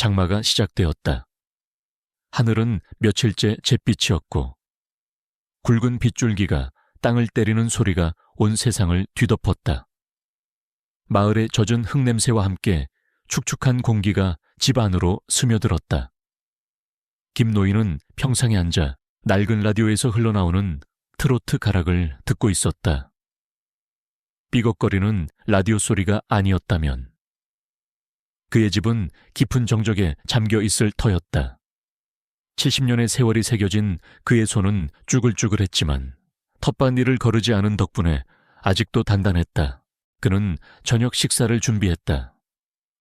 장마가 시작되었다. 하늘은 며칠째 잿빛이었고 굵은 빗줄기가 땅을 때리는 소리가 온 세상을 뒤덮었다. 마을의 젖은 흙냄새와 함께 축축한 공기가 집 안으로 스며들었다. 김노인은 평상에 앉아 낡은 라디오에서 흘러나오는 트로트 가락을 듣고 있었다. 삐걱거리는 라디오 소리가 아니었다면 그의 집은 깊은 정적에 잠겨 있을 터였다. 70년의 세월이 새겨진 그의 손은 쭈글쭈글했지만 텃밭일을 거르지 않은 덕분에 아직도 단단했다. 그는 저녁 식사를 준비했다.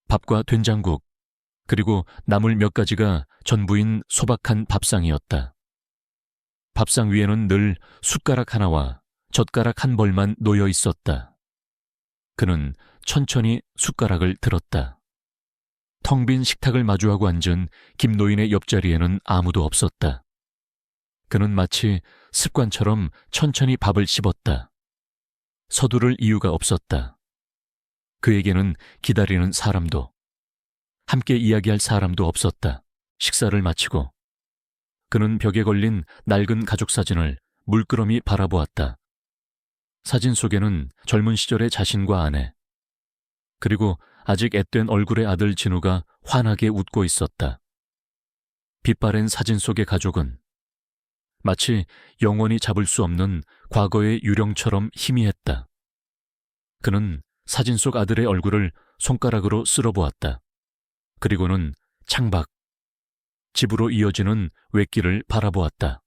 밥과 된장국, 그리고 나물 몇 가지가 전부인 소박한 밥상이었다. 밥상 위에는 늘 숟가락 하나와 젓가락 한 벌만 놓여 있었다. 그는 천천히 숟가락을 들었다. 텅 빈 식탁을 마주하고 앉은 김노인의 옆자리에는 아무도 없었다. 그는 마치 습관처럼 천천히 밥을 씹었다. 서두를 이유가 없었다. 그에게는 기다리는 사람도, 함께 이야기할 사람도 없었다. 식사를 마치고 그는 벽에 걸린 낡은 가족 사진을 물끄러미 바라보았다. 사진 속에는 젊은 시절의 자신과 아내, 그리고 아직 앳된 얼굴의 아들 진우가 환하게 웃고 있었다. 빛바랜 사진 속의 가족은 마치 영원히 잡을 수 없는 과거의 유령처럼 희미했다. 그는 사진 속 아들의 얼굴을 손가락으로 쓸어보았다. 그리고는 창밖, 집으로 이어지는 웻길을 바라보았다.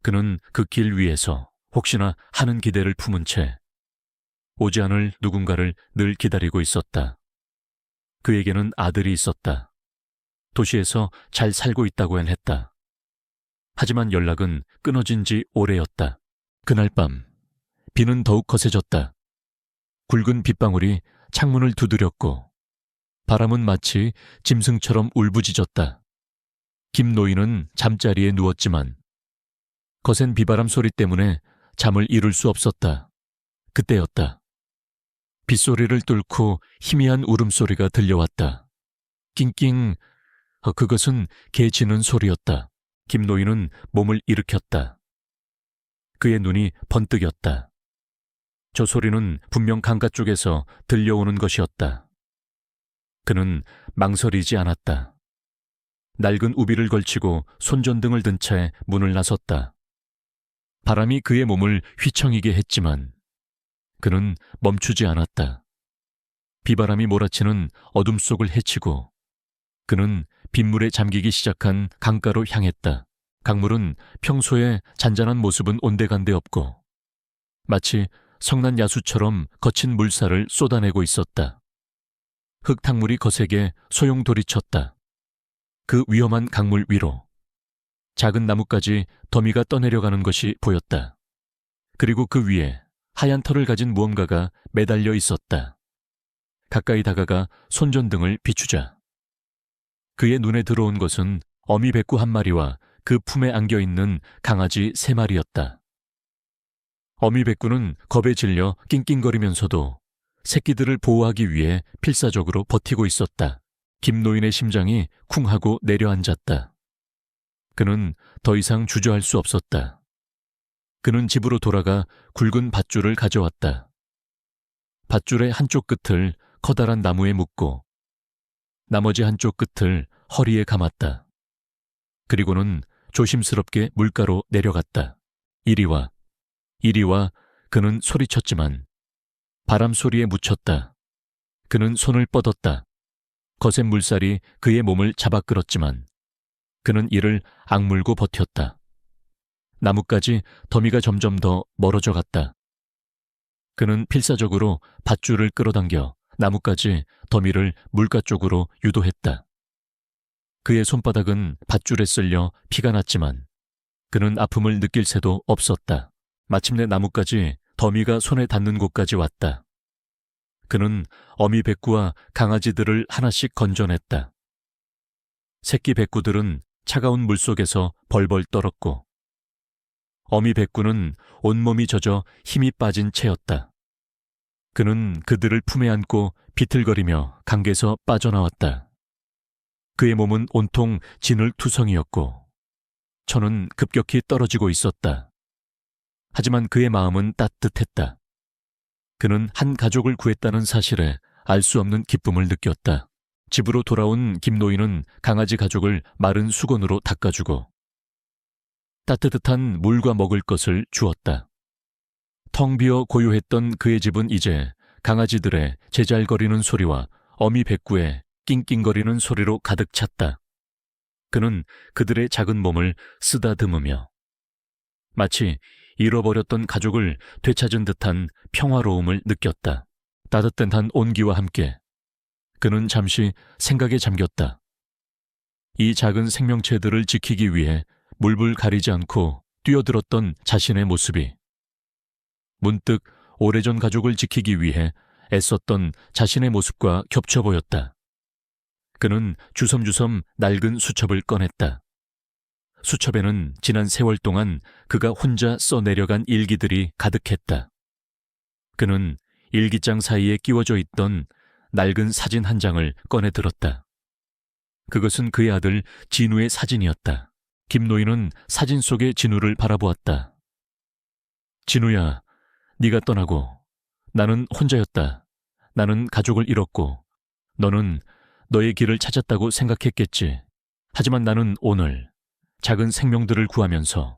그는 그 길 위에서 혹시나 하는 기대를 품은 채 오지 않을 누군가를 늘 기다리고 있었다. 그에게는 아들이 있었다. 도시에서 잘 살고 있다고는 했다. 하지만 연락은 끊어진 지 오래였다. 그날 밤, 비는 더욱 거세졌다. 굵은 빗방울이 창문을 두드렸고 바람은 마치 짐승처럼 울부짖었다. 김노인은 잠자리에 누웠지만 거센 비바람 소리 때문에 잠을 이룰 수 없었다. 그때였다. 빗소리를 뚫고 희미한 울음소리가 들려왔다. 낑낑, 그것은 개 짖는 소리였다. 김노인은 몸을 일으켰다. 그의 눈이 번뜩였다. 저 소리는 분명 강가 쪽에서 들려오는 것이었다. 그는 망설이지 않았다. 낡은 우비를 걸치고 손전등을 든 채 문을 나섰다. 바람이 그의 몸을 휘청이게 했지만 그는 멈추지 않았다. 비바람이 몰아치는 어둠 속을 헤치고 그는 빗물에 잠기기 시작한 강가로 향했다. 강물은 평소에 잔잔한 모습은 온데간데 없고 마치 성난 야수처럼 거친 물살을 쏟아내고 있었다. 흙탕물이 거세게 소용돌이쳤다. 그 위험한 강물 위로 작은 나뭇가지 더미가 떠내려가는 것이 보였다. 그리고 그 위에 하얀 털을 가진 무언가가 매달려 있었다. 가까이 다가가 손전등을 비추자 그의 눈에 들어온 것은 어미백구 한 마리와 그 품에 안겨있는 강아지 3마리였다. 어미백구는 겁에 질려 낑낑거리면서도 새끼들을 보호하기 위해 필사적으로 버티고 있었다. 김노인의 심장이 쿵 하고 내려앉았다. 그는 더 이상 주저할 수 없었다. 그는 집으로 돌아가 굵은 밧줄을 가져왔다. 밧줄의 한쪽 끝을 커다란 나무에 묶고 나머지 한쪽 끝을 허리에 감았다. 그리고는 조심스럽게 물가로 내려갔다. 이리 와, 이리 와. 그는 소리쳤지만 바람 소리에 묻혔다. 그는 손을 뻗었다. 거센 물살이 그의 몸을 잡아 끌었지만 그는 이를 악물고 버텼다. 나뭇가지 더미가 점점 더 멀어져 갔다. 그는 필사적으로 밧줄을 끌어당겨 나뭇가지 더미를 물가 쪽으로 유도했다. 그의 손바닥은 밧줄에 쓸려 피가 났지만 그는 아픔을 느낄 새도 없었다. 마침내 나뭇가지 더미가 손에 닿는 곳까지 왔다. 그는 어미 백구와 강아지들을 하나씩 건져냈다. 새끼 백구들은 차가운 물속에서 벌벌 떨었고 어미 백구는 온몸이 젖어 힘이 빠진 채였다. 그는 그들을 품에 안고 비틀거리며 강에서 빠져나왔다. 그의 몸은 온통 진흙투성이었고 천은 급격히 떨어지고 있었다. 하지만 그의 마음은 따뜻했다. 그는 한 가족을 구했다는 사실에 알 수 없는 기쁨을 느꼈다. 집으로 돌아온 김노인은 강아지 가족을 마른 수건으로 닦아주고 따뜻한 물과 먹을 것을 주었다. 텅 비어 고요했던 그의 집은 이제 강아지들의 제잘거리는 소리와 어미 백구의 낑낑거리는 소리로 가득 찼다. 그는 그들의 작은 몸을 쓰다듬으며 마치 잃어버렸던 가족을 되찾은 듯한 평화로움을 느꼈다. 따뜻한 온기와 함께 그는 잠시 생각에 잠겼다. 이 작은 생명체들을 지키기 위해 물불 가리지 않고 뛰어들었던 자신의 모습이 문득 오래전 가족을 지키기 위해 애썼던 자신의 모습과 겹쳐 보였다. 그는 주섬주섬 낡은 수첩을 꺼냈다. 수첩에는 지난 세월 동안 그가 혼자 써내려간 일기들이 가득했다. 그는 일기장 사이에 끼워져 있던 낡은 사진 한 장을 꺼내 들었다. 그것은 그의 아들 진우의 사진이었다. 김노인은 사진 속의 진우를 바라보았다. 진우야, 네가 떠나고 나는 혼자였다. 나는 가족을 잃었고 너는 너의 길을 찾았다고 생각했겠지. 하지만 나는 오늘 작은 생명들을 구하면서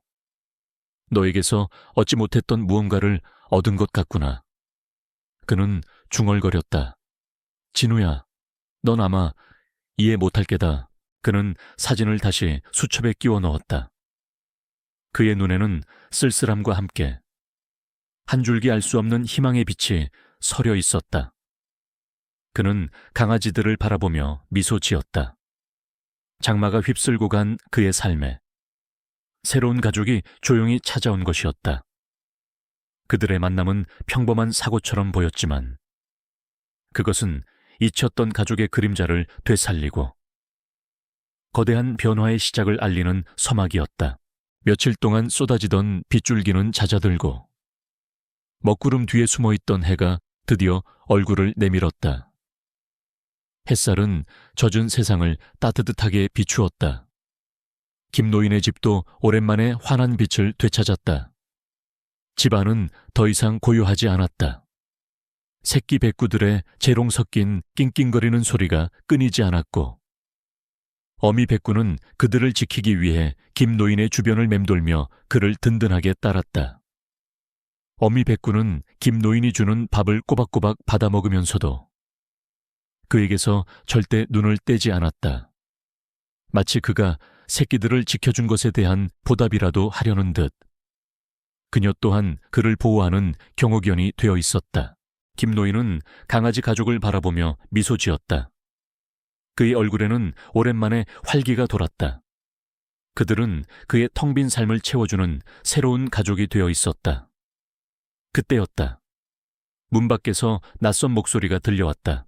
너에게서 얻지 못했던 무언가를 얻은 것 같구나. 그는 중얼거렸다. 진우야, 넌 아마 이해 못할 게다. 그는 사진을 다시 수첩에 끼워 넣었다. 그의 눈에는 쓸쓸함과 함께 한 줄기 알 수 없는 희망의 빛이 서려 있었다. 그는 강아지들을 바라보며 미소 지었다. 장마가 휩쓸고 간 그의 삶에 새로운 가족이 조용히 찾아온 것이었다. 그들의 만남은 평범한 사고처럼 보였지만 그것은 잊혔던 가족의 그림자를 되살리고 거대한 변화의 시작을 알리는 서막이었다. 며칠 동안 쏟아지던 빗줄기는 잦아들고 먹구름 뒤에 숨어있던 해가 드디어 얼굴을 내밀었다. 햇살은 젖은 세상을 따뜻하게 비추었다. 김노인의 집도 오랜만에 환한 빛을 되찾았다. 집안은 더 이상 고요하지 않았다. 새끼 백구들의 재롱 섞인 낑낑거리는 소리가 끊이지 않았고 어미 백구는 그들을 지키기 위해 김노인의 주변을 맴돌며 그를 든든하게 따랐다. 어미 백구는 김노인이 주는 밥을 꼬박꼬박 받아 먹으면서도 그에게서 절대 눈을 떼지 않았다. 마치 그가 새끼들을 지켜준 것에 대한 보답이라도 하려는 듯 그녀 또한 그를 보호하는 경호견이 되어 있었다. 김노인은 강아지 가족을 바라보며 미소 지었다. 그의 얼굴에는 오랜만에 활기가 돌았다. 그들은 그의 텅 빈 삶을 채워주는 새로운 가족이 되어 있었다. 그때였다. 문 밖에서 낯선 목소리가 들려왔다.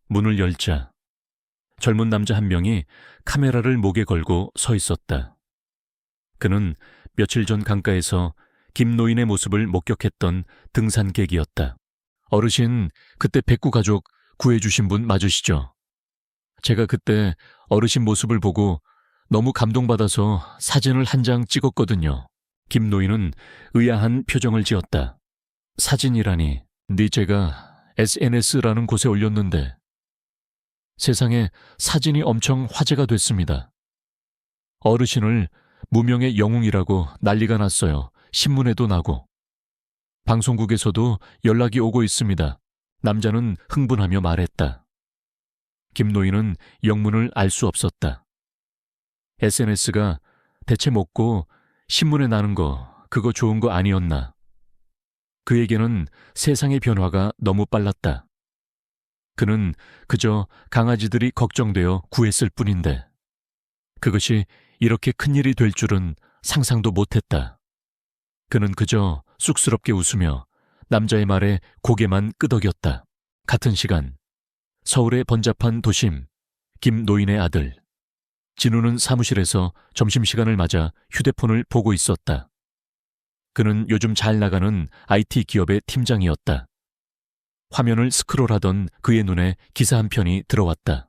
문을 열자 젊은 남자 한 명이 카메라를 목에 걸고 서 있었다. 그는 며칠 전 강가에서 김노인의 모습을 목격했던 등산객이었다. 어르신, 그때 백구 가족 구해주신 분 맞으시죠? 제가 그때 어르신 모습을 보고 너무 감동받아서 사진을 한 장 찍었거든요. 김노인은 의아한 표정을 지었다. 사진이라니, 제가 SNS라는 곳에 올렸는데 세상에 사진이 엄청 화제가 됐습니다. 어르신을 무명의 영웅이라고 난리가 났어요. 신문에도 나고. 방송국에서도 연락이 오고 있습니다. 남자는 흥분하며 말했다. 김노인은 영문을 알 수 없었다. SNS가 대체 뭐고 신문에 나는 거 그거 좋은 거 아니었나. 그에게는 세상의 변화가 너무 빨랐다. 그는 그저 강아지들이 걱정되어 구했을 뿐인데 그것이 이렇게 큰일이 될 줄은 상상도 못했다. 그는 그저 쑥스럽게 웃으며 남자의 말에 고개만 끄덕였다. 같은 시간 서울의 번잡한 도심 김노인의 아들 진우는 사무실에서 점심시간을 맞아 휴대폰을 보고 있었다. 그는 요즘 잘 나가는 IT 기업의 팀장이었다. 화면을 스크롤하던 그의 눈에 기사 한 편이 들어왔다.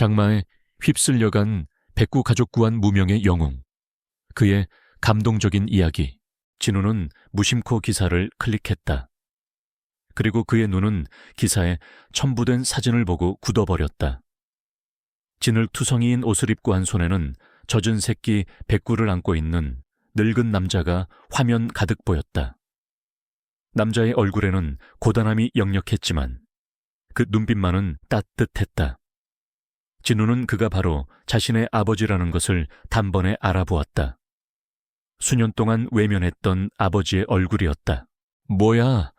장마에 휩쓸려간 백구 가족 구한 무명의 영웅. 그의 감동적인 이야기. 진우는 무심코 기사를 클릭했다. 그리고 그의 눈은 기사에 첨부된 사진을 보고 굳어버렸다. 진흙투성이인 옷을 입고 한 손에는 젖은 새끼 백구를 안고 있는 늙은 남자가 화면 가득 보였다. 남자의 얼굴에는 고단함이 역력했지만 그 눈빛만은 따뜻했다. 진우는 그가 바로 자신의 아버지라는 것을 단번에 알아보았다. 수년 동안 외면했던 아버지의 얼굴이었다. 뭐야,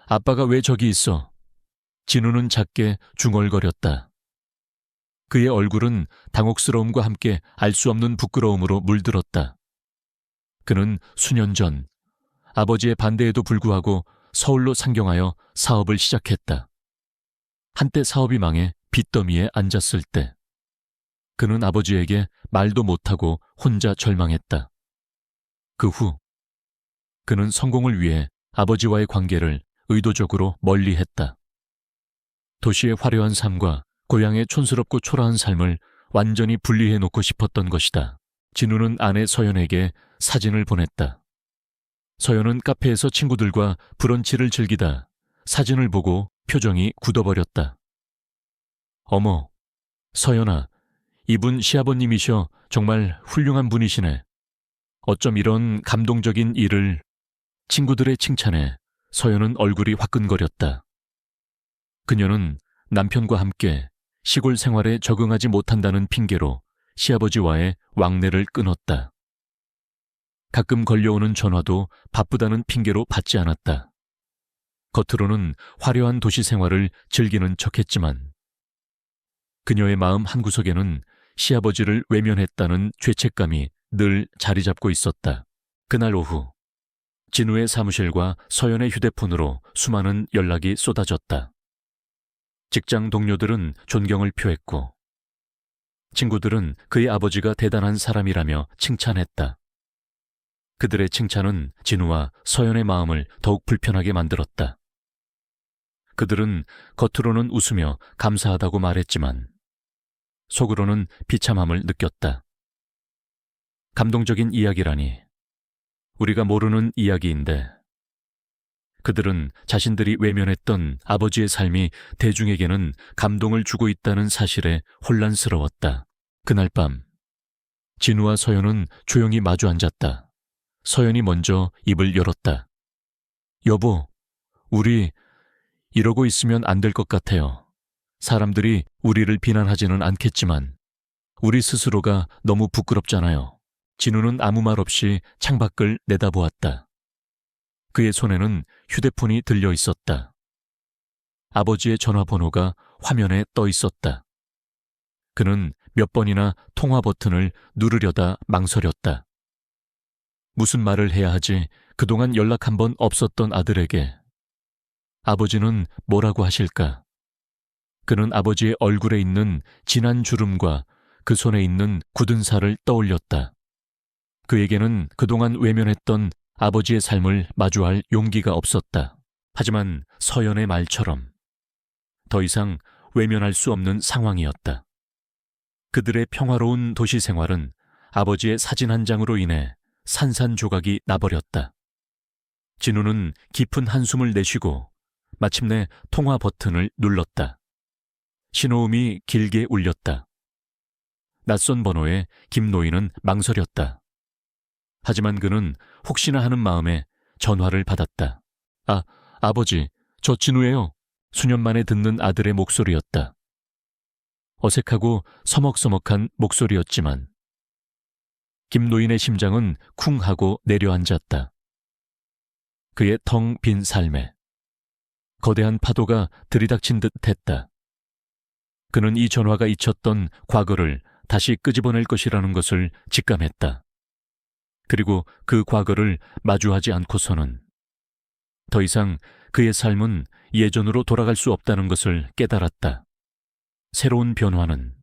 아빠가 왜 저기 있어? 진우는 작게 중얼거렸다. 그의 얼굴은 당혹스러움과 함께 알 수 없는 부끄러움으로 물들었다. 그는 수년 전 아버지의 반대에도 불구하고 서울로 상경하여 사업을 시작했다. 한때 사업이 망해 빚더미에 앉았을 때 그는 아버지에게 말도 못하고 혼자 절망했다. 그 후 그는 성공을 위해 아버지와의 관계를 의도적으로 멀리했다. 도시의 화려한 삶과 고향의 촌스럽고 초라한 삶을 완전히 분리해놓고 싶었던 것이다. 진우는 아내 서연에게 사진을 보냈다. 서연은 카페에서 친구들과 브런치를 즐기다 사진을 보고 표정이 굳어버렸다. 어머, 서연아, 이분 시아버님이셔. 정말 훌륭한 분이시네. 어쩜 이런 감동적인 일을. 친구들의 칭찬에 서연은 얼굴이 화끈거렸다. 그녀는 남편과 함께 시골 생활에 적응하지 못한다는 핑계로 시아버지와의 왕래를 끊었다. 가끔 걸려오는 전화도 바쁘다는 핑계로 받지 않았다. 겉으로는 화려한 도시 생활을 즐기는 척했지만 그녀의 마음 한구석에는 시아버지를 외면했다는 죄책감이 늘 자리 잡고 있었다. 그날 오후 진우의 사무실과 서연의 휴대폰으로 수많은 연락이 쏟아졌다. 직장 동료들은 존경을 표했고 친구들은 그의 아버지가 대단한 사람이라며 칭찬했다. 그들의 칭찬은 진우와 서연의 마음을 더욱 불편하게 만들었다. 그들은 겉으로는 웃으며 감사하다고 말했지만 속으로는 비참함을 느꼈다. 감동적인 이야기라니, 우리가 모르는 이야기인데 그들은 자신들이 외면했던 아버지의 삶이 대중에게는 감동을 주고 있다는 사실에 혼란스러웠다. 그날 밤 진우와 서연은 조용히 마주 앉았다. 서연이 먼저 입을 열었다. 여보, 우리 이러고 있으면 안 될 것 같아요. 사람들이 우리를 비난하지는 않겠지만 우리 스스로가 너무 부끄럽잖아요. 진우는 아무 말 없이 창밖을 내다보았다. 그의 손에는 휴대폰이 들려 있었다. 아버지의 전화번호가 화면에 떠 있었다. 그는 몇 번이나 통화 버튼을 누르려다 망설였다. 무슨 말을 해야 하지? 그동안 연락 한 번 없었던 아들에게 아버지는 뭐라고 하실까? 그는 아버지의 얼굴에 있는 진한 주름과 그 손에 있는 굳은 살을 떠올렸다. 그에게는 그동안 외면했던 아버지의 삶을 마주할 용기가 없었다. 하지만 서연의 말처럼 더 이상 외면할 수 없는 상황이었다. 그들의 평화로운 도시 생활은 아버지의 사진 한 장으로 인해 산산조각이 나버렸다. 진우는 깊은 한숨을 내쉬고 마침내 통화 버튼을 눌렀다. 신호음이 길게 울렸다. 낯선 번호에 김노인은 망설였다. 하지만 그는 혹시나 하는 마음에 전화를 받았다. 아버지, 저 진우예요. 수년 만에 듣는 아들의 목소리였다. 어색하고 서먹서먹한 목소리였지만 김노인의 심장은 쿵 하고 내려앉았다. 그의 텅 빈 삶에 거대한 파도가 들이닥친 듯 했다. 그는 이 전화가 잊혔던 과거를 다시 끄집어낼 것이라는 것을 직감했다. 그리고 그 과거를 마주하지 않고서는 더 이상 그의 삶은 예전으로 돌아갈 수 없다는 것을 깨달았다. 새로운 변화는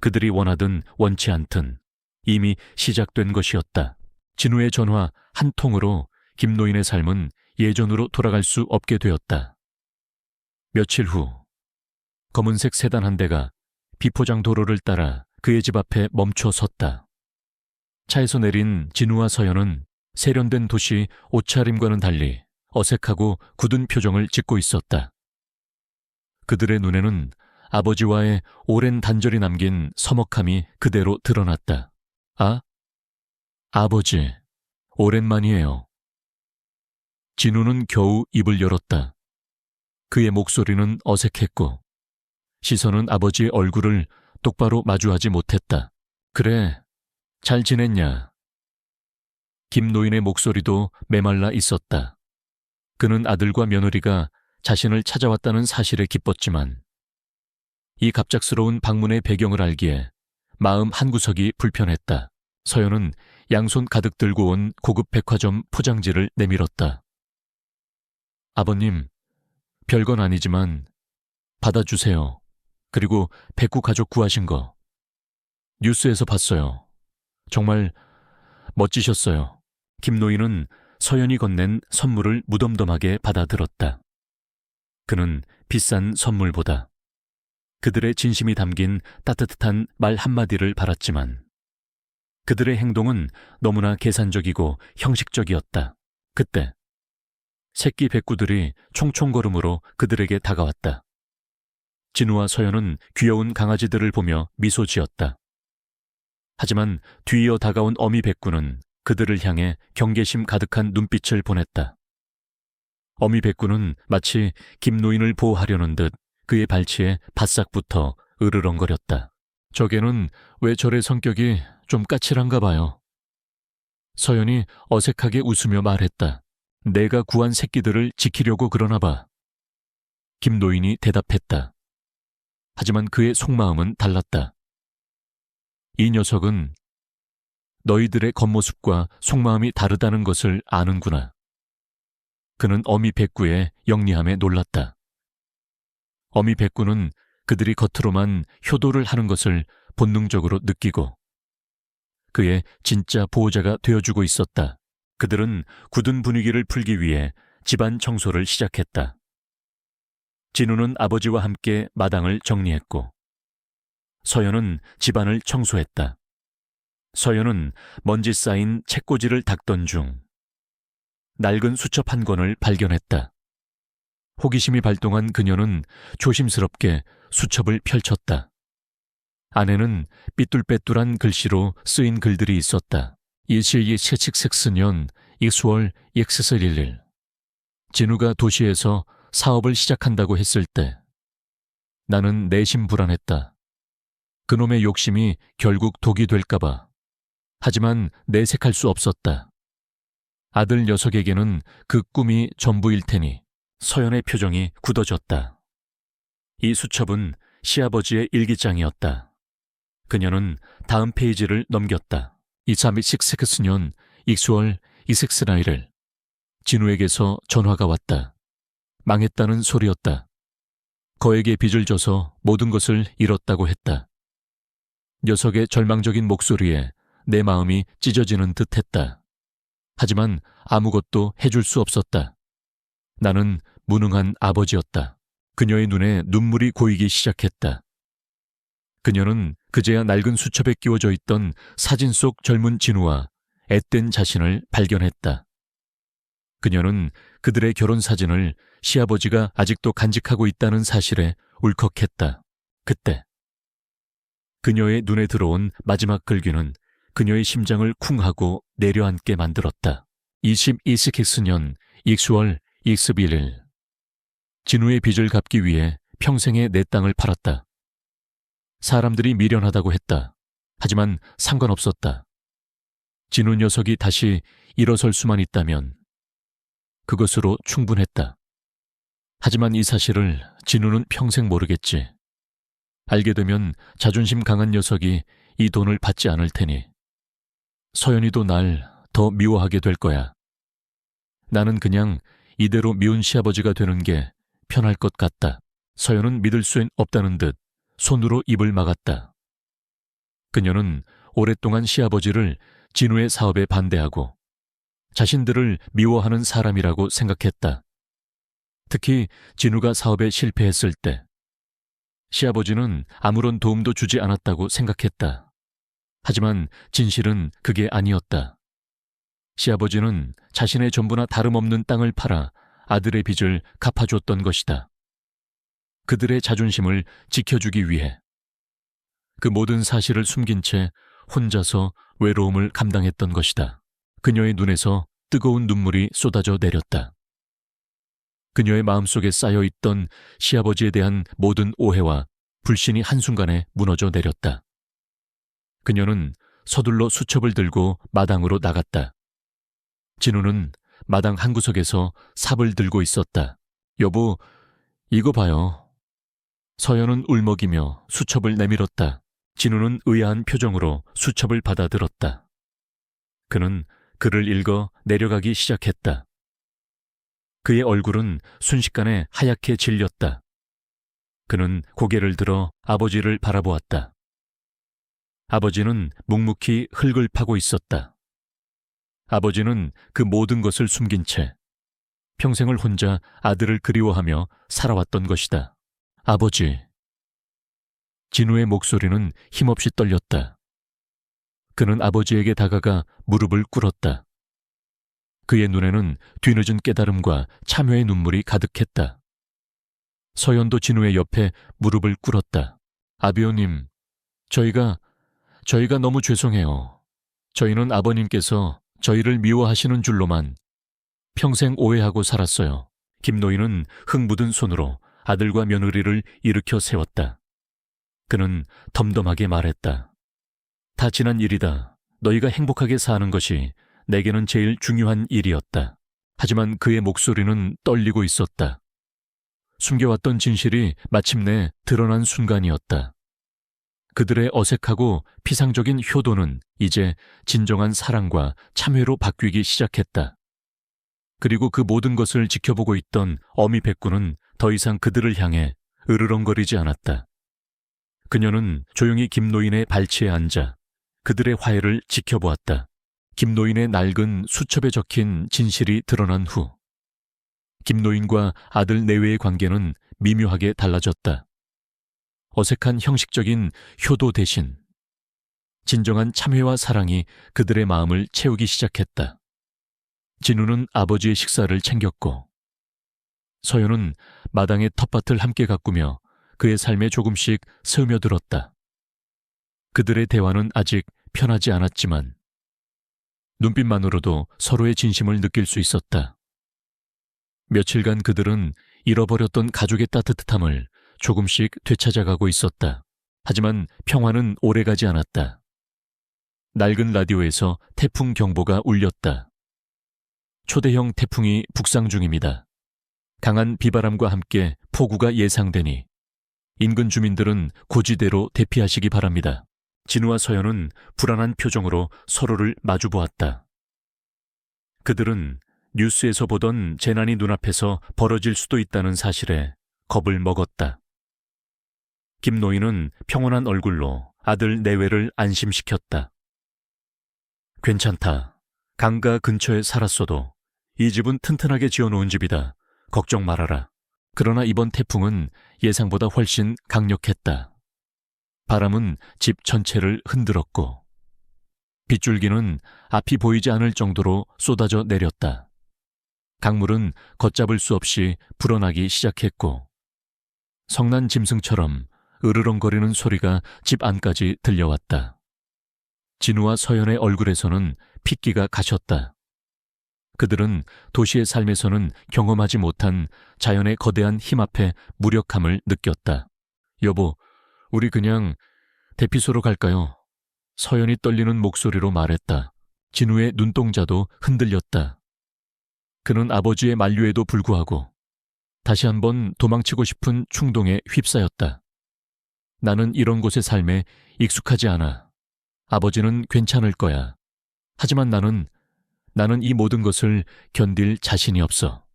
그들이 원하든 원치 않든 이미 시작된 것이었다. 진우의 전화 한 통으로 김노인의 삶은 예전으로 돌아갈 수 없게 되었다. 며칠 후 검은색 세단 한 대가 비포장 도로를 따라 그의 집 앞에 멈춰 섰다. 차에서 내린 진우와 서연은 세련된 도시 옷차림과는 달리 어색하고 굳은 표정을 짓고 있었다. 그들의 눈에는 아버지와의 오랜 단절이 남긴 서먹함이 그대로 드러났다. 아? 아버지, 오랜만이에요. 진우는 겨우 입을 열었다. 그의 목소리는 어색했고 시선은 아버지의 얼굴을 똑바로 마주하지 못했다. 그래, 잘 지냈냐? 김노인의 목소리도 메말라 있었다. 그는 아들과 며느리가 자신을 찾아왔다는 사실에 기뻤지만 이 갑작스러운 방문의 배경을 알기에 마음 한구석이 불편했다. 서연은 양손 가득 들고 온 고급 백화점 포장지를 내밀었다. 아버님, 별건 아니지만 받아주세요. 그리고 백구 가족 구하신 거. 뉴스에서 봤어요. 정말 멋지셨어요. 김노인은 서연이 건넨 선물을 무덤덤하게 받아들었다. 그는 비싼 선물보다 그들의 진심이 담긴 따뜻한 말 한마디를 바랐지만 그들의 행동은 너무나 계산적이고 형식적이었다. 그때 새끼 백구들이 총총걸음으로 그들에게 다가왔다. 진우와 서연은 귀여운 강아지들을 보며 미소 지었다. 하지만 뒤이어 다가온 어미 백구는 그들을 향해 경계심 가득한 눈빛을 보냈다. 어미 백구는 마치 김노인을 보호하려는 듯 그의 발치에 바싹 붙어 으르렁거렸다. 저게는 왜 저래 성격이 좀 까칠한가 봐요. 서연이 어색하게 웃으며 말했다. 내가 구한 새끼들을 지키려고 그러나 봐. 김노인이 대답했다. 하지만 그의 속마음은 달랐다. 이 녀석은 너희들의 겉모습과 속마음이 다르다는 것을 아는구나. 그는 어미 백구의 영리함에 놀랐다. 어미 백구는 그들이 겉으로만 효도를 하는 것을 본능적으로 느끼고 그의 진짜 보호자가 되어주고 있었다. 그들은 굳은 분위기를 풀기 위해 집안 청소를 시작했다. 진우는 아버지와 함께 마당을 정리했고 서연은 집안을 청소했다. 서연은 먼지 쌓인 책꽂이를 닦던 중 낡은 수첩 한 권을 발견했다. 호기심이 발동한 그녀는 조심스럽게 수첩을 펼쳤다. 안에는 삐뚤빼뚤한 글씨로 쓰인 글들이 있었다. 일시이 채칙색스년 익수월 익스슬일일. 진우가 도시에서 사업을 시작한다고 했을 때 나는 내심 불안했다. 그놈의 욕심이 결국 독이 될까봐. 하지만 내색할 수 없었다. 아들 녀석에게는 그 꿈이 전부일 테니. 서연의 표정이 굳어졌다. 이 수첩은 시아버지의 일기장이었다. 그녀는 다음 페이지를 넘겼다. 2316년 익수월 이색스나이를. 진우에게서 전화가 왔다. 망했다는 소리였다. 거에게 빚을 져서 모든 것을 잃었다고 했다. 녀석의 절망적인 목소리에 내 마음이 찢어지는 듯했다. 하지만 아무것도 해줄 수 없었다. 나는 무능한 아버지였다. 그녀의 눈에 눈물이 고이기 시작했다. 그녀는 그제야 낡은 수첩에 끼워져 있던 사진 속 젊은 진우와 앳된 자신을 발견했다. 그녀는 그들의 결혼 사진을 시아버지가 아직도 간직하고 있다는 사실에 울컥했다. 그때 그녀의 눈에 들어온 마지막 글귀는 그녀의 심장을 쿵하고 내려앉게 만들었다. 22스키스년 익수월 익스빌일. 진우의 빚을 갚기 위해 평생의 내 땅을 팔았다. 사람들이 미련하다고 했다. 하지만 상관없었다. 진우 녀석이 다시 일어설 수만 있다면 그것으로 충분했다. 하지만 이 사실을 진우는 평생 모르겠지. 알게 되면 자존심 강한 녀석이 이 돈을 받지 않을 테니 서연이도 날 더 미워하게 될 거야. 나는 그냥 이대로 미운 시아버지가 되는 게 편할 것 같다. 서연은 믿을 수 없다는 듯 손으로 입을 막았다. 그녀는 오랫동안 시아버지를 진우의 사업에 반대하고 자신들을 미워하는 사람이라고 생각했다. 특히 진우가 사업에 실패했을 때 시아버지는 아무런 도움도 주지 않았다고 생각했다. 하지만 진실은 그게 아니었다. 시아버지는 자신의 전부나 다름없는 땅을 팔아 아들의 빚을 갚아줬던 것이다. 그들의 자존심을 지켜주기 위해 그 모든 사실을 숨긴 채 혼자서 외로움을 감당했던 것이다. 그녀의 눈에서 뜨거운 눈물이 쏟아져 내렸다. 그녀의 마음속에 쌓여있던 시아버지에 대한 모든 오해와 불신이 한순간에 무너져 내렸다. 그녀는 서둘러 수첩을 들고 마당으로 나갔다. 진우는 마당 한구석에서 삽을 들고 있었다. 여보, 이거 봐요. 서연은 울먹이며 수첩을 내밀었다. 진우는 의아한 표정으로 수첩을 받아들었다. 그는 글을 읽어 내려가기 시작했다. 그의 얼굴은 순식간에 하얗게 질렸다. 그는 고개를 들어 아버지를 바라보았다. 아버지는 묵묵히 흙을 파고 있었다. 아버지는 그 모든 것을 숨긴 채 평생을 혼자 아들을 그리워하며 살아왔던 것이다. 아버지. 진우의 목소리는 힘없이 떨렸다. 그는 아버지에게 다가가 무릎을 꿇었다. 그의 눈에는 뒤늦은 깨달음과 참회의 눈물이 가득했다. 서연도 진우의 옆에 무릎을 꿇었다. 아비오님, 저희가 너무 죄송해요. 저희는 아버님께서 저희를 미워하시는 줄로만 평생 오해하고 살았어요. 김노인은 흙 묻은 손으로 아들과 며느리를 일으켜 세웠다. 그는 덤덤하게 말했다. 다 지난 일이다. 너희가 행복하게 사는 것이 내게는 제일 중요한 일이었다. 하지만 그의 목소리는 떨리고 있었다. 숨겨왔던 진실이 마침내 드러난 순간이었다. 그들의 어색하고 피상적인 효도는 이제 진정한 사랑과 참회로 바뀌기 시작했다. 그리고 그 모든 것을 지켜보고 있던 어미 백구는 더 이상 그들을 향해 으르렁거리지 않았다. 그녀는 조용히 김노인의 발치에 앉아 그들의 화해를 지켜보았다. 김노인의 낡은 수첩에 적힌 진실이 드러난 후 김노인과 아들 내외의 관계는 미묘하게 달라졌다. 어색한 형식적인 효도 대신 진정한 참회와 사랑이 그들의 마음을 채우기 시작했다. 진우는 아버지의 식사를 챙겼고 서연은 마당의 텃밭을 함께 가꾸며 그의 삶에 조금씩 스며들었다. 그들의 대화는 아직 편하지 않았지만 눈빛만으로도 서로의 진심을 느낄 수 있었다. 며칠간 그들은 잃어버렸던 가족의 따뜻함을 조금씩 되찾아가고 있었다. 하지만 평화는 오래가지 않았다. 낡은 라디오에서 태풍 경보가 울렸다. 초대형 태풍이 북상 중입니다. 강한 비바람과 함께 폭우가 예상되니 인근 주민들은 고지대로 대피하시기 바랍니다. 진우와 서연은 불안한 표정으로 서로를 마주보았다. 그들은 뉴스에서 보던 재난이 눈앞에서 벌어질 수도 있다는 사실에 겁을 먹었다. 김노인은 평온한 얼굴로 아들 내외를 안심시켰다. 괜찮다. 강가 근처에 살았어도 이 집은 튼튼하게 지어놓은 집이다. 걱정 말아라. 그러나 이번 태풍은 예상보다 훨씬 강력했다. 바람은 집 전체를 흔들었고 빗줄기는 앞이 보이지 않을 정도로 쏟아져 내렸다. 강물은 걷잡을 수 없이 불어나기 시작했고 성난 짐승처럼 으르렁거리는 소리가 집 안까지 들려왔다. 진우와 서연의 얼굴에서는 핏기가 가셨다. 그들은 도시의 삶에서는 경험하지 못한 자연의 거대한 힘 앞에 무력함을 느꼈다. 여보, 우리 그냥 대피소로 갈까요? 서연이 떨리는 목소리로 말했다. 진우의 눈동자도 흔들렸다. 그는 아버지의 만류에도 불구하고 다시 한번 도망치고 싶은 충동에 휩싸였다. 나는 이런 곳의 삶에 익숙하지 않아. 아버지는 괜찮을 거야. 하지만 나는 이 모든 것을 견딜 자신이 없어.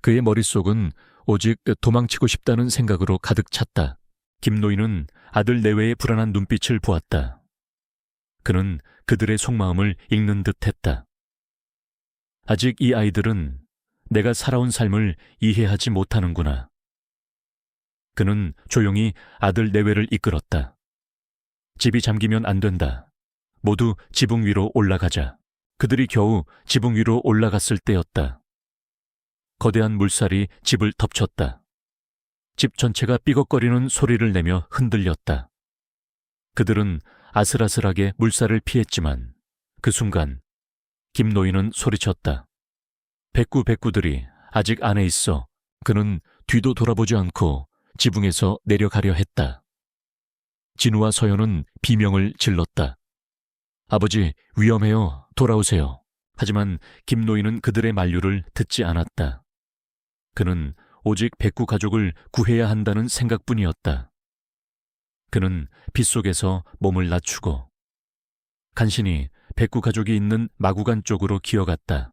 그의 머릿속은 오직 도망치고 싶다는 생각으로 가득 찼다. 김노인은 아들 내외의 불안한 눈빛을 보았다. 그는 그들의 속마음을 읽는 듯 했다. 아직 이 아이들은 내가 살아온 삶을 이해하지 못하는구나. 그는 조용히 아들 내외를 이끌었다. 집이 잠기면 안 된다. 모두 지붕 위로 올라가자. 그들이 겨우 지붕 위로 올라갔을 때였다. 거대한 물살이 집을 덮쳤다. 집 전체가 삐걱거리는 소리를 내며 흔들렸다. 그들은 아슬아슬하게 물살을 피했지만 그 순간 김노인은 소리쳤다. 백구들이 아직 안에 있어. 그는 뒤도 돌아보지 않고 지붕에서 내려가려 했다. 진우와 서연은 비명을 질렀다. 아버지, 위험해요. 돌아오세요. 하지만 김노인은 그들의 만류를 듣지 않았다. 그는 오직 백구 가족을 구해야 한다는 생각뿐이었다. 그는 빗속에서 몸을 낮추고 간신히 백구 가족이 있는 마구간 쪽으로 기어갔다.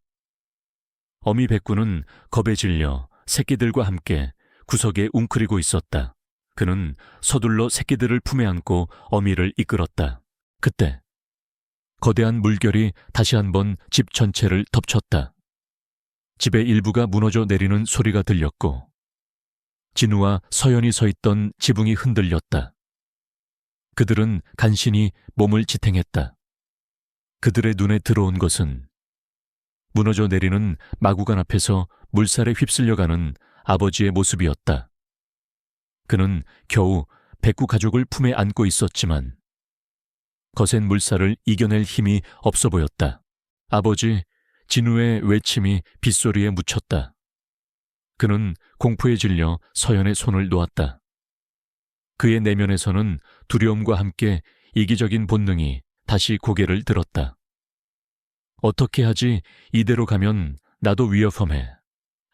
어미 백구는 겁에 질려 새끼들과 함께 구석에 웅크리고 있었다. 그는 서둘러 새끼들을 품에 안고 어미를 이끌었다. 그때 거대한 물결이 다시 한번 집 전체를 덮쳤다. 집의 일부가 무너져 내리는 소리가 들렸고 진우와 서연이 서 있던 지붕이 흔들렸다. 그들은 간신히 몸을 지탱했다. 그들의 눈에 들어온 것은 무너져 내리는 마구간 앞에서 물살에 휩쓸려가는 아버지의 모습이었다. 그는 겨우 백구 가족을 품에 안고 있었지만 거센 물살을 이겨낼 힘이 없어 보였다. 아버지, 진우의 외침이 빗소리에 묻혔다. 그는 공포에 질려 서연의 손을 놓았다. 그의 내면에서는 두려움과 함께 이기적인 본능이 다시 고개를 들었다. 어떻게 하지? 이대로 가면 나도 위험해.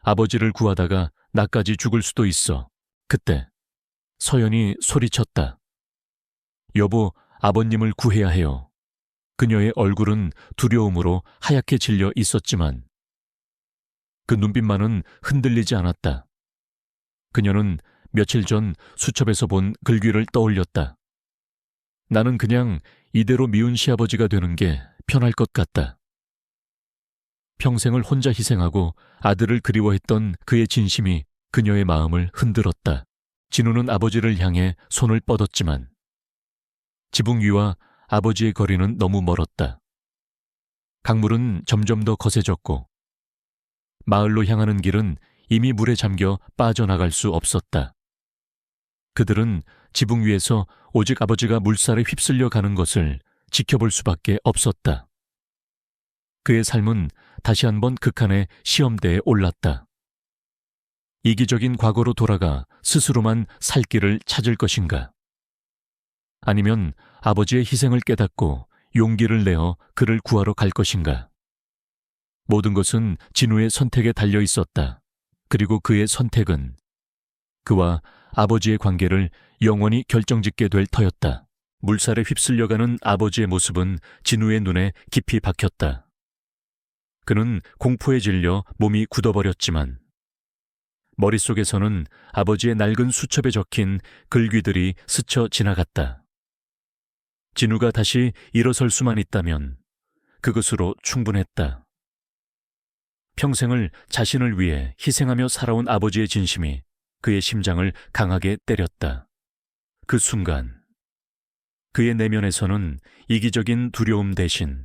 아버지를 구하다가 나까지 죽을 수도 있어. 그때 서연이 소리쳤다. 여보, 아버님을 구해야 해요. 그녀의 얼굴은 두려움으로 하얗게 질려 있었지만 그 눈빛만은 흔들리지 않았다. 그녀는 며칠 전 수첩에서 본 글귀를 떠올렸다. 나는 그냥 이대로 미운 시아버지가 되는 게 편할 것 같다. 평생을 혼자 희생하고 아들을 그리워했던 그의 진심이 그녀의 마음을 흔들었다. 진우는 아버지를 향해 손을 뻗었지만 지붕 위와 아버지의 거리는 너무 멀었다. 강물은 점점 더 거세졌고 마을로 향하는 길은 이미 물에 잠겨 빠져나갈 수 없었다. 그들은 지붕 위에서 오직 아버지가 물살에 휩쓸려 가는 것을 지켜볼 수밖에 없었다. 그의 삶은 다시 한번 극한의 시험대에 올랐다. 이기적인 과거로 돌아가 스스로만 살 길을 찾을 것인가? 아니면 아버지의 희생을 깨닫고 용기를 내어 그를 구하러 갈 것인가? 모든 것은 진우의 선택에 달려 있었다. 그리고 그의 선택은 그와 아버지의 관계를 영원히 결정짓게 될 터였다. 물살에 휩쓸려가는 아버지의 모습은 진우의 눈에 깊이 박혔다. 그는 공포에 질려 몸이 굳어버렸지만 머릿속에서는 아버지의 낡은 수첩에 적힌 글귀들이 스쳐 지나갔다. 진우가 다시 일어설 수만 있다면 그것으로 충분했다. 평생을 자신을 위해 희생하며 살아온 아버지의 진심이 그의 심장을 강하게 때렸다. 그 순간 그의 내면에서는 이기적인 두려움 대신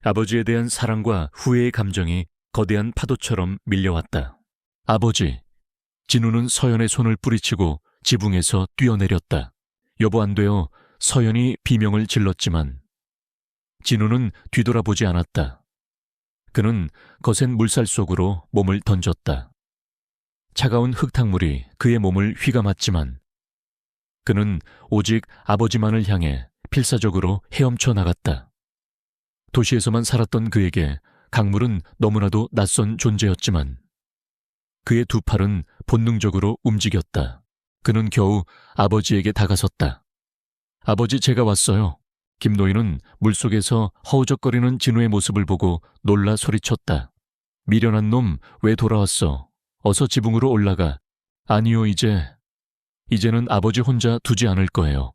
아버지에 대한 사랑과 후회의 감정이 거대한 파도처럼 밀려왔다. 아버지, 진우는 서연의 손을 뿌리치고 지붕에서 뛰어내렸다. 여보, 안 돼요. 서연이 비명을 질렀지만 진우는 뒤돌아보지 않았다. 그는 거센 물살 속으로 몸을 던졌다. 차가운 흙탕물이 그의 몸을 휘감았지만 그는 오직 아버지만을 향해 필사적으로 헤엄쳐 나갔다. 도시에서만 살았던 그에게 강물은 너무나도 낯선 존재였지만 그의 두 팔은 본능적으로 움직였다. 그는 겨우 아버지에게 다가섰다. 아버지, 제가 왔어요. 김노인은 물속에서 허우적거리는 진우의 모습을 보고 놀라 소리쳤다. 미련한 놈, 왜 돌아왔어? 어서 지붕으로 올라가. 아니요, 이제는 아버지 혼자 두지 않을 거예요.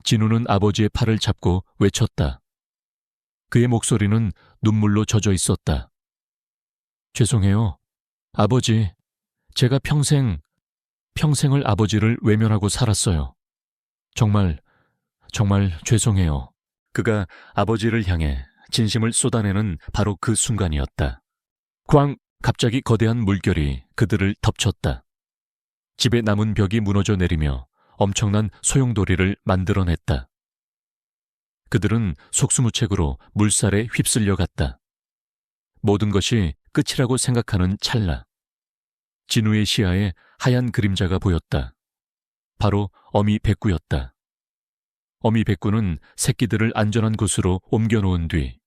진우는 아버지의 팔을 잡고 외쳤다. 그의 목소리는 눈물로 젖어 있었다. 죄송해요. 아버지, 제가 평생 평생을 아버지를 외면하고 살았어요. 정말 죄송해요. 그가 아버지를 향해 진심을 쏟아내는 바로 그 순간이었다. 갑자기 거대한 물결이 그들을 덮쳤다. 집에 남은 벽이 무너져 내리며 엄청난 소용돌이를 만들어냈다. 그들은 속수무책으로 물살에 휩쓸려 갔다. 모든 것이 끝이라고 생각하는 찰나, 진우의 시야에 하얀 그림자가 보였다. 바로 어미 백구였다. 어미 백구는 새끼들을 안전한 곳으로 옮겨놓은 뒤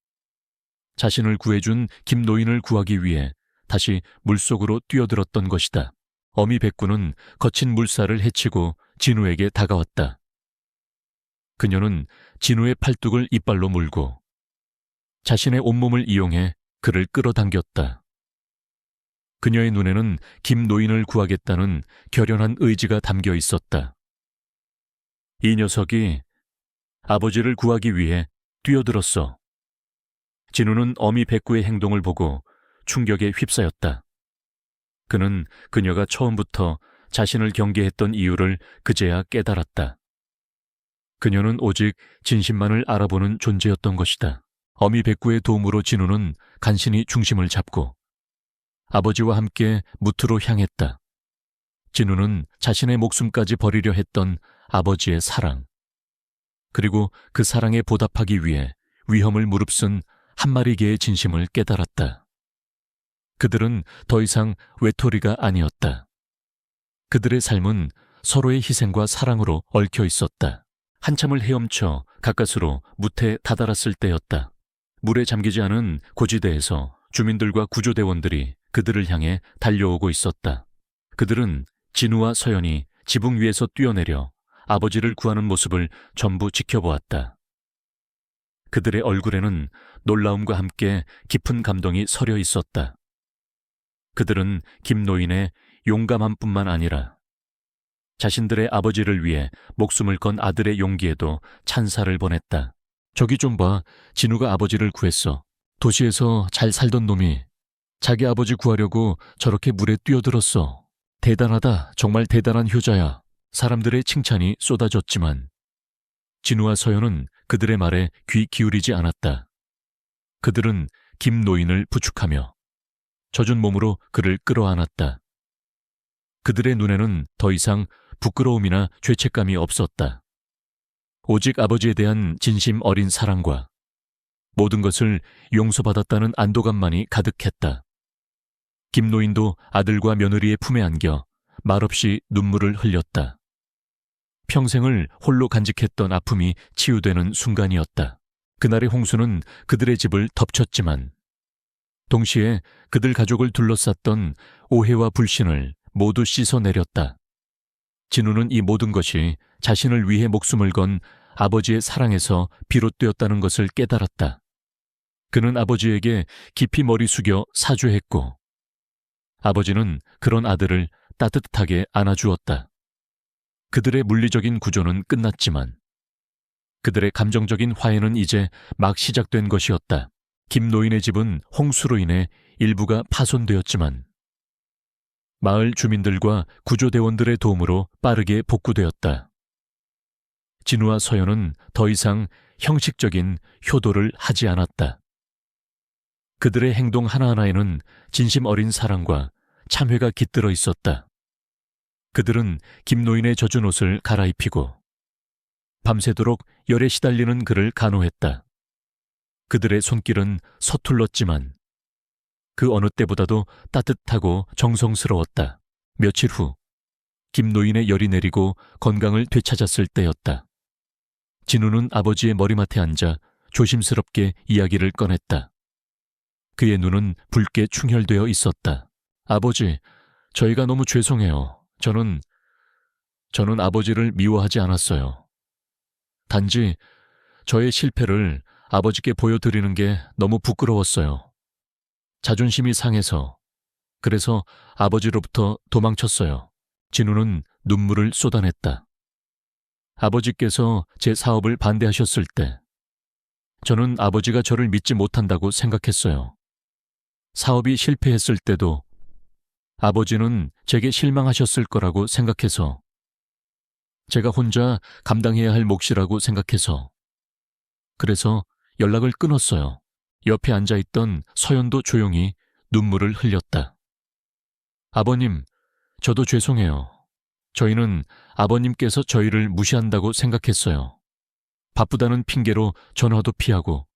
자신을 구해준 김노인을 구하기 위해 다시 물속으로 뛰어들었던 것이다. 어미 백구는 거친 물살을 헤치고 진우에게 다가왔다. 그녀는 진우의 팔뚝을 이빨로 물고 자신의 온몸을 이용해 그를 끌어당겼다. 그녀의 눈에는 김노인을 구하겠다는 결연한 의지가 담겨 있었다. 이 녀석이 아버지를 구하기 위해 뛰어들었어. 진우는 어미 백구의 행동을 보고 충격에 휩싸였다. 그는 그녀가 처음부터 자신을 경계했던 이유를 그제야 깨달았다. 그녀는 오직 진심만을 알아보는 존재였던 것이다. 어미 백구의 도움으로 진우는 간신히 중심을 잡고 아버지와 함께 무트로 향했다. 진우는 자신의 목숨까지 버리려 했던 아버지의 사랑, 그리고 그 사랑에 보답하기 위해 위험을 무릅쓴 한 마리 개의 진심을 깨달았다. 그들은 더 이상 외톨이가 아니었다. 그들의 삶은 서로의 희생과 사랑으로 얽혀 있었다. 한참을 헤엄쳐 가까스로 무태에 다다랐을 때였다. 물에 잠기지 않은 고지대에서 주민들과 구조대원들이 그들을 향해 달려오고 있었다. 그들은 진우와 서연이 지붕 위에서 뛰어내려 아버지를 구하는 모습을 전부 지켜보았다. 그들의 얼굴에는 놀라움과 함께 깊은 감동이 서려 있었다. 그들은 김노인의 용감함뿐만 아니라 자신들의 아버지를 위해 목숨을 건 아들의 용기에도 찬사를 보냈다. 저기 좀 봐, 진우가 아버지를 구했어. 도시에서 잘 살던 놈이 자기 아버지 구하려고 저렇게 물에 뛰어들었어. 대단하다, 정말 대단한 효자야. 사람들의 칭찬이 쏟아졌지만 진우와 서연은 그들의 말에 귀 기울이지 않았다. 그들은 김노인을 부축하며 젖은 몸으로 그를 끌어안았다. 그들의 눈에는 더 이상 부끄러움이나 죄책감이 없었다. 오직 아버지에 대한 진심 어린 사랑과 모든 것을 용서받았다는 안도감만이 가득했다. 김노인도 아들과 며느리의 품에 안겨 말없이 눈물을 흘렸다. 평생을 홀로 간직했던 아픔이 치유되는 순간이었다. 그날의 홍수는 그들의 집을 덮쳤지만 동시에 그들 가족을 둘러쌌던 오해와 불신을 모두 씻어내렸다. 진우는 이 모든 것이 자신을 위해 목숨을 건 아버지의 사랑에서 비롯되었다는 것을 깨달았다. 그는 아버지에게 깊이 머리 숙여 사죄했고 아버지는 그런 아들을 따뜻하게 안아주었다. 그들의 물리적인 구조는 끝났지만 그들의 감정적인 화해는 이제 막 시작된 것이었다. 김노인의 집은 홍수로 인해 일부가 파손되었지만 마을 주민들과 구조대원들의 도움으로 빠르게 복구되었다. 진우와 서연은 더 이상 형식적인 효도를 하지 않았다. 그들의 행동 하나하나에는 진심 어린 사랑과 참회가 깃들어 있었다. 그들은 김노인의 젖은 옷을 갈아입히고 밤새도록 열에 시달리는 그를 간호했다. 그들의 손길은 서툴렀지만 그 어느 때보다도 따뜻하고 정성스러웠다. 며칠 후 김노인의 열이 내리고 건강을 되찾았을 때였다. 진우는 아버지의 머리맡에 앉아 조심스럽게 이야기를 꺼냈다. 그의 눈은 붉게 충혈되어 있었다. 아버지, 저희가 너무 죄송해요. 저는 아버지를 미워하지 않았어요. 단지 저의 실패를 아버지께 보여드리는 게 너무 부끄러웠어요. 자존심이 상해서, 그래서 아버지로부터 도망쳤어요. 진우는 눈물을 쏟아냈다. 아버지께서 제 사업을 반대하셨을 때 저는 아버지가 저를 믿지 못한다고 생각했어요. 사업이 실패했을 때도 아버지는 제게 실망하셨을 거라고 생각해서, 제가 혼자 감당해야 할 몫이라고 생각해서, 그래서 연락을 끊었어요. 옆에 앉아있던 서연도 조용히 눈물을 흘렸다. 아버님, 저도 죄송해요. 저희는 아버님께서 저희를 무시한다고 생각했어요. 바쁘다는 핑계로 전화도 피하고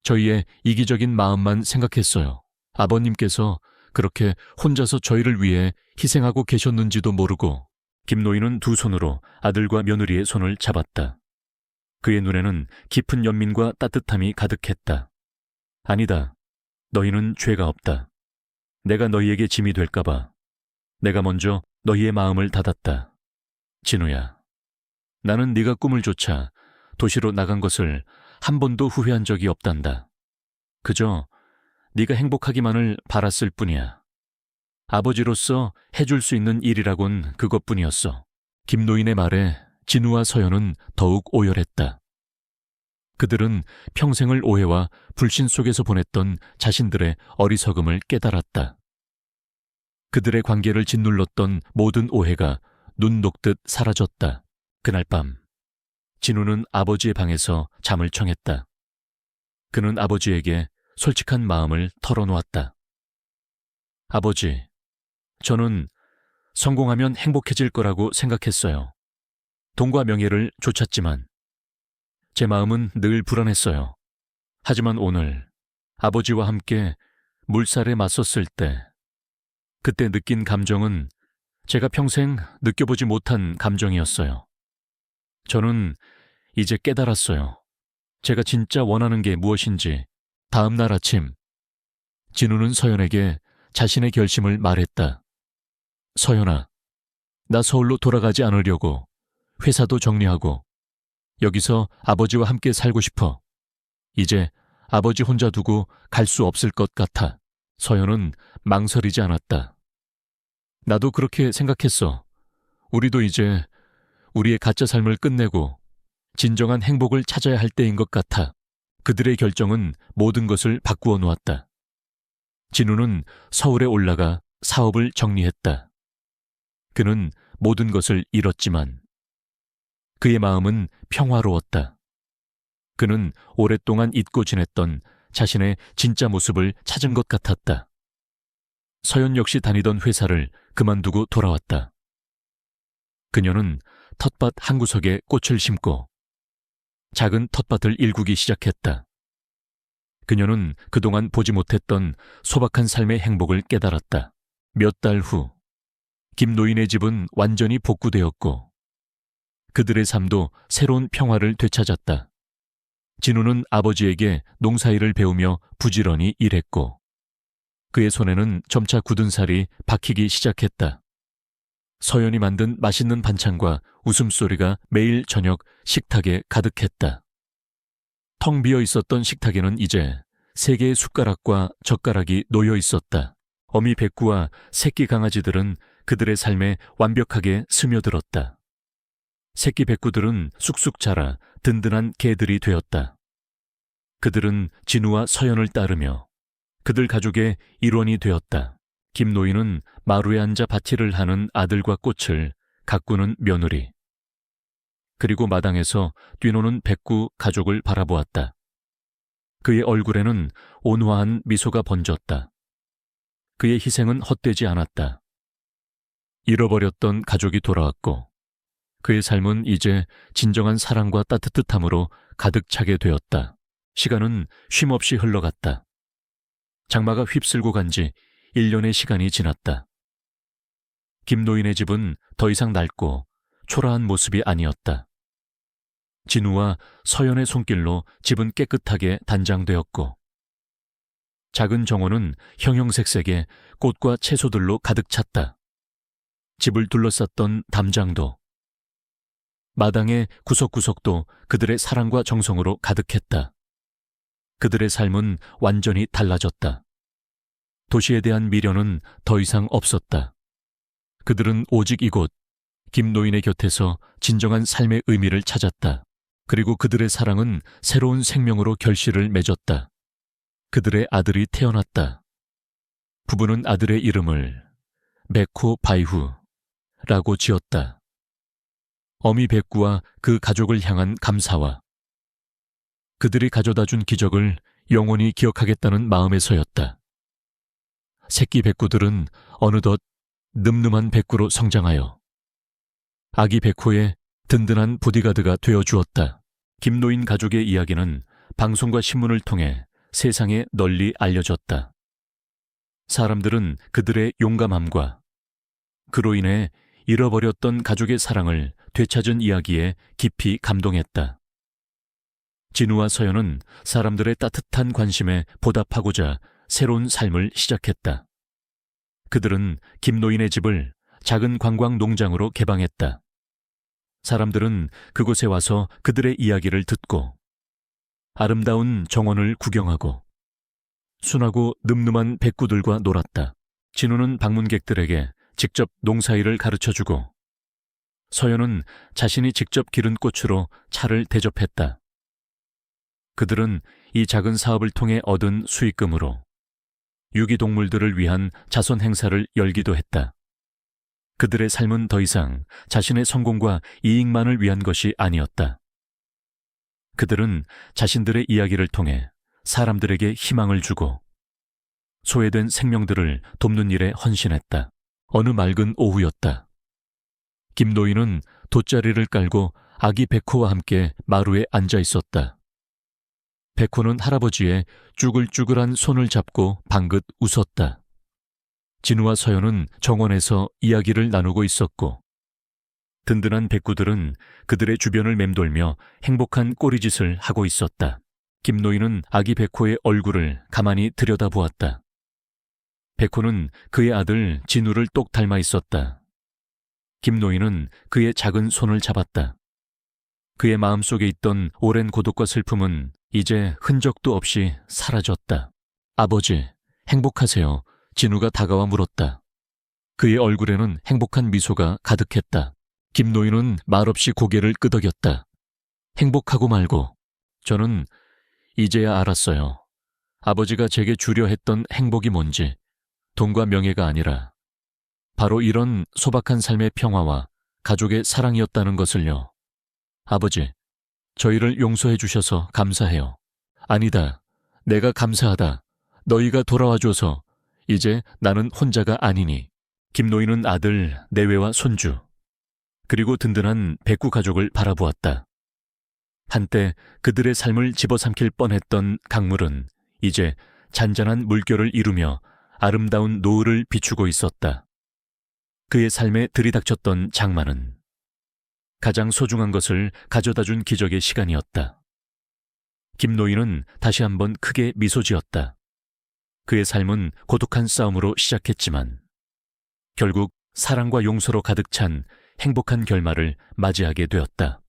저희의 이기적인 마음만 생각했어요. 아버님께서 그렇게 혼자서 저희를 위해 희생하고 계셨는지도 모르고. 김노인은 두 손으로 아들과 며느리의 손을 잡았다. 그의 눈에는 깊은 연민과 따뜻함이 가득했다. 아니다. 너희는 죄가 없다. 내가 너희에게 짐이 될까봐 내가 먼저 너희의 마음을 닫았다. 진우야, 나는 네가 꿈을 쫓아 도시로 나간 것을 한 번도 후회한 적이 없단다. 그저 네가 행복하기만을 바랐을 뿐이야. 아버지로서 해줄 수 있는 일이라곤 그것뿐이었어. 김노인의 말에 진우와 서연은 더욱 오열했다. 그들은 평생을 오해와 불신 속에서 보냈던 자신들의 어리석음을 깨달았다. 그들의 관계를 짓눌렀던 모든 오해가 눈 녹듯 사라졌다. 그날 밤, 진우는 아버지의 방에서 잠을 청했다. 그는 아버지에게 솔직한 마음을 털어놓았다. 아버지, 저는 성공하면 행복해질 거라고 생각했어요. 돈과 명예를 쫓았지만 제 마음은 늘 불안했어요. 하지만 오늘 아버지와 함께 물살에 맞섰을 때, 그때 느낀 감정은 제가 평생 느껴보지 못한 감정이었어요. 저는 이제 깨달았어요. 제가 진짜 원하는 게 무엇인지. 다음 날 아침, 진우는 서연에게 자신의 결심을 말했다. 서연아, 나 서울로 돌아가지 않으려고 회사도 정리하고 여기서 아버지와 함께 살고 싶어. 이제 아버지 혼자 두고 갈 수 없을 것 같아. 서연은 망설이지 않았다. 나도 그렇게 생각했어. 우리도 이제 우리의 가짜 삶을 끝내고 진정한 행복을 찾아야 할 때인 것 같아. 그들의 결정은 모든 것을 바꾸어 놓았다. 진우는 서울에 올라가 사업을 정리했다. 그는 모든 것을 잃었지만 그의 마음은 평화로웠다. 그는 오랫동안 잊고 지냈던 자신의 진짜 모습을 찾은 것 같았다. 서연 역시 다니던 회사를 그만두고 돌아왔다. 그녀는 텃밭 한 구석에 꽃을 심고 작은 텃밭을 일구기 시작했다. 그녀는 그동안 보지 못했던 소박한 삶의 행복을 깨달았다. 몇 달 후, 김노인의 집은 완전히 복구되었고 그들의 삶도 새로운 평화를 되찾았다. 진우는 아버지에게 농사일을 배우며 부지런히 일했고 그의 손에는 점차 굳은 살이 박히기 시작했다. 서연이 만든 맛있는 반찬과 웃음소리가 매일 저녁 식탁에 가득했다. 텅 비어 있었던 식탁에는 이제 3개의 숟가락과 젓가락이 놓여 있었다. 어미 백구와 새끼 강아지들은 그들의 삶에 완벽하게 스며들었다. 새끼 백구들은 쑥쑥 자라 든든한 개들이 되었다. 그들은 진우와 서연을 따르며 그들 가족의 일원이 되었다. 김노인은 마루에 앉아 밭일을 하는 아들과 꽃을 가꾸는 며느리, 그리고 마당에서 뛰노는 백구 가족을 바라보았다. 그의 얼굴에는 온화한 미소가 번졌다. 그의 희생은 헛되지 않았다. 잃어버렸던 가족이 돌아왔고 그의 삶은 이제 진정한 사랑과 따뜻함으로 가득 차게 되었다. 시간은 쉼없이 흘러갔다. 장마가 휩쓸고 간 지 1년의 시간이 지났다. 김노인의 집은 더 이상 낡고 초라한 모습이 아니었다. 진우와 서연의 손길로 집은 깨끗하게 단장되었고 작은 정원은 형형색색의 꽃과 채소들로 가득 찼다. 집을 둘러쌌던 담장도, 마당의 구석구석도 그들의 사랑과 정성으로 가득했다. 그들의 삶은 완전히 달라졌다. 도시에 대한 미련은 더 이상 없었다. 그들은 오직 이곳 김노인의 곁에서 진정한 삶의 의미를 찾았다. 그리고 그들의 사랑은 새로운 생명으로 결실을 맺었다. 그들의 아들이 태어났다. 부부는 아들의 이름을 메코 바이후라고 지었다. 어미 백구와 그 가족을 향한 감사와 그들이 가져다준 기적을 영원히 기억하겠다는 마음에서였다. 새끼 백구들은 어느덧 늠름한 백구로 성장하여 아기 백호의 든든한 보디가드가 되어 주었다. 김노인 가족의 이야기는 방송과 신문을 통해 세상에 널리 알려졌다. 사람들은 그들의 용감함과 그로 인해 잃어버렸던 가족의 사랑을 되찾은 이야기에 깊이 감동했다. 진우와 서연은 사람들의 따뜻한 관심에 보답하고자 새로운 삶을 시작했다. 그들은 김노인의 집을 작은 관광 농장으로 개방했다. 사람들은 그곳에 와서 그들의 이야기를 듣고 아름다운 정원을 구경하고 순하고 늠름한 백구들과 놀았다. 진우는 방문객들에게 직접 농사일을 가르쳐주고 서연은 자신이 직접 기른 꽃으로 차를 대접했다. 그들은 이 작은 사업을 통해 얻은 수익금으로 유기동물들을 위한 자선 행사를 열기도 했다. 그들의 삶은 더 이상 자신의 성공과 이익만을 위한 것이 아니었다. 그들은 자신들의 이야기를 통해 사람들에게 희망을 주고 소외된 생명들을 돕는 일에 헌신했다. 어느 맑은 오후였다. 김노인은 돗자리를 깔고 아기 백호와 함께 마루에 앉아 있었다. 백호는 할아버지의 쭈글쭈글한 손을 잡고 방긋 웃었다. 진우와 서연은 정원에서 이야기를 나누고 있었고 든든한 백구들은 그들의 주변을 맴돌며 행복한 꼬리짓을 하고 있었다. 김노인은 아기 백호의 얼굴을 가만히 들여다보았다. 백호는 그의 아들 진우를 똑 닮아 있었다. 김노인은 그의 작은 손을 잡았다. 그의 마음속에 있던 오랜 고독과 슬픔은 이제 흔적도 없이 사라졌다. 아버지, 행복하세요. 진우가 다가와 물었다. 그의 얼굴에는 행복한 미소가 가득했다. 김노인은 말없이 고개를 끄덕였다. 행복하고 말고 저는 이제야 알았어요. 아버지가 제게 주려 했던 행복이 뭔지 돈과 명예가 아니라 바로 이런 소박한 삶의 평화와 가족의 사랑이었다는 것을요. 아버지, 저희를 용서해 주셔서 감사해요. 아니다, 내가 감사하다. 너희가 돌아와줘서 이제 나는 혼자가 아니니. 김노인은 아들, 내외와 손주, 그리고 든든한 백구 가족을 바라보았다. 한때 그들의 삶을 집어삼킬 뻔했던 강물은 이제 잔잔한 물결을 이루며 아름다운 노을을 비추고 있었다. 그의 삶에 들이닥쳤던 장마는 가장 소중한 것을 가져다준 기적의 시간이었다. 김노인은 다시 한번 크게 미소 지었다. 그의 삶은 고독한 싸움으로 시작했지만 결국 사랑과 용서로 가득 찬 행복한 결말을 맞이하게 되었다.